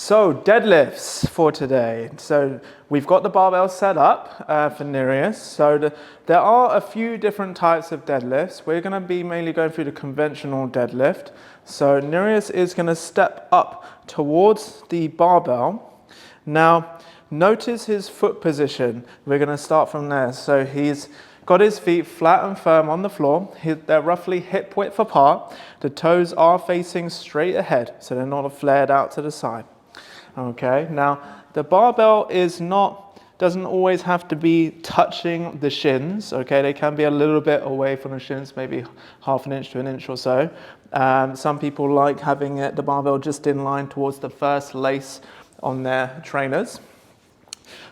So deadlifts for today. So we've got the barbell set up for Nereus. So there are a few different types of deadlifts. We're going to be mainly going through the conventional deadlift. So Nereus is going to step up towards the barbell. Now notice his foot position. We're going to start from there. So he's got his feet flat and firm on the floor. They're roughly hip width apart. The toes are facing straight ahead, so they're not flared out to the side. Okay, now the barbell doesn't always have to be touching the shins. Okay, they can be a little bit away from the shins, maybe half an inch to an inch or so. Some people like having the barbell just in line towards the first lace on their trainers.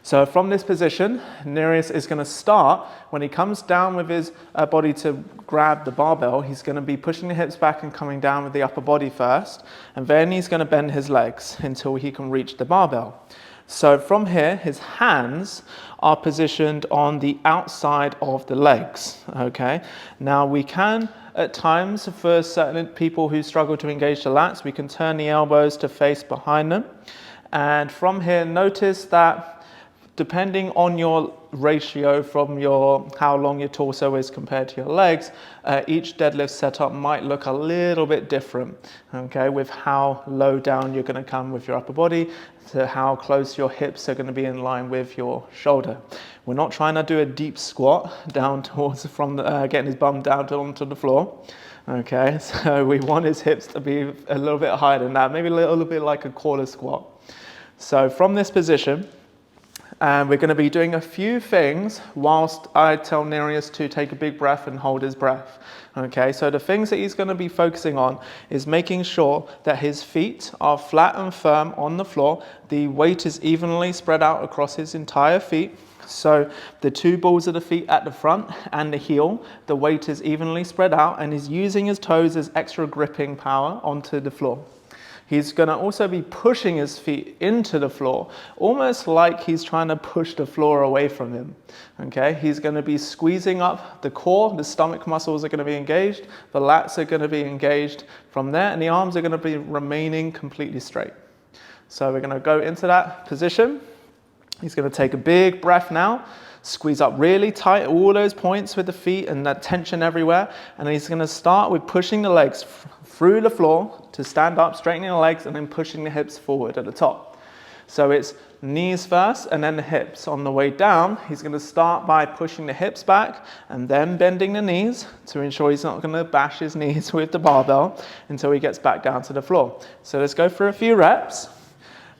So from this position, Nereus is going to start, when he comes down with his body to grab the barbell, he's going to be pushing the hips back and coming down with the upper body first, and then he's going to bend his legs until he can reach the barbell. So from here, his hands are positioned on the outside of the legs, okay? Now we can, at times, for certain people who struggle to engage the lats, we can turn the elbows to face behind them. And from here, notice that depending on your ratio from how long your torso is compared to your legs, each deadlift setup might look a little bit different, okay, with how low down you're going to come with your upper body to how close your hips are going to be in line with your shoulder. We're not trying to do a deep squat down towards getting his bum down onto the floor. Okay, so we want his hips to be a little bit higher than that, maybe a little bit like a quarter squat. So from this position, and we're going to be doing a few things whilst I tell Nereus to take a big breath and hold his breath. Okay, so the things that he's going to be focusing on is making sure that his feet are flat and firm on the floor. The weight is evenly spread out across his entire feet. So the two balls of the feet at the front and the heel, the weight is evenly spread out, and he's using his toes as extra gripping power onto the floor. He's going to also be pushing his feet into the floor, almost like he's trying to push the floor away from him. Okay, he's going to be squeezing up the core, the stomach muscles are going to be engaged, the lats are going to be engaged from there, and the arms are going to be remaining completely straight. So we're going to go into that position. He's going to take a big breath now, squeeze up really tight all those points with the feet and that tension everywhere, and he's going to start with pushing the legs through the floor to stand up, straightening the legs, and then pushing the hips forward at the top. So it's knees first and then the hips. On the way down, he's going to start by pushing the hips back and then bending the knees to ensure he's not going to bash his knees with the barbell until he gets back down to the floor. So let's go for a few reps.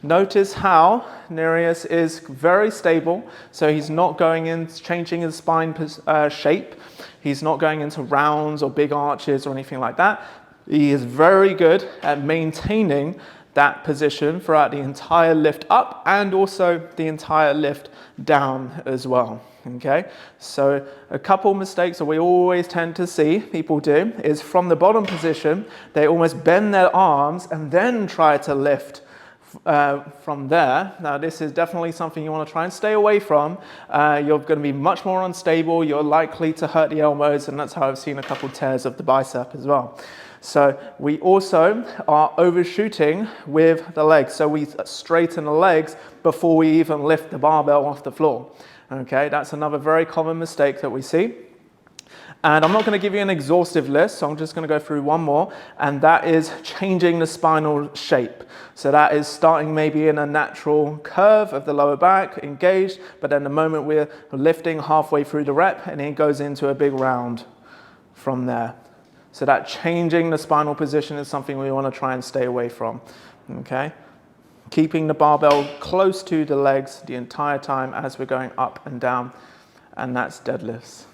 Notice how Nereus is very stable, so he's not going in, changing his spine shape. He's not going into rounds or big arches or anything like that. He is very good at maintaining that position throughout the entire lift up and also the entire lift down as well. Okay, so a couple mistakes that we always tend to see people do is from the bottom position, they almost bend their arms and then try to lift from there. Now this is definitely something you want to try and stay away from. You're going to be much more unstable, you're likely to hurt the elbows, and that's how I've seen a couple tears of the bicep as well. So we also are overshooting with the legs, so we straighten the legs before we even lift the barbell off the floor. Okay, that's another very common mistake that we see. And I'm not going to give you an exhaustive list, so I'm just going to go through one more, and that is changing the spinal shape. So that is starting maybe in a natural curve of the lower back, engaged, but then the moment we're lifting halfway through the rep, and it goes into a big round from there. So that changing the spinal position is something we want to try and stay away from. Okay? Keeping the barbell close to the legs the entire time as we're going up and down, and that's deadlifts.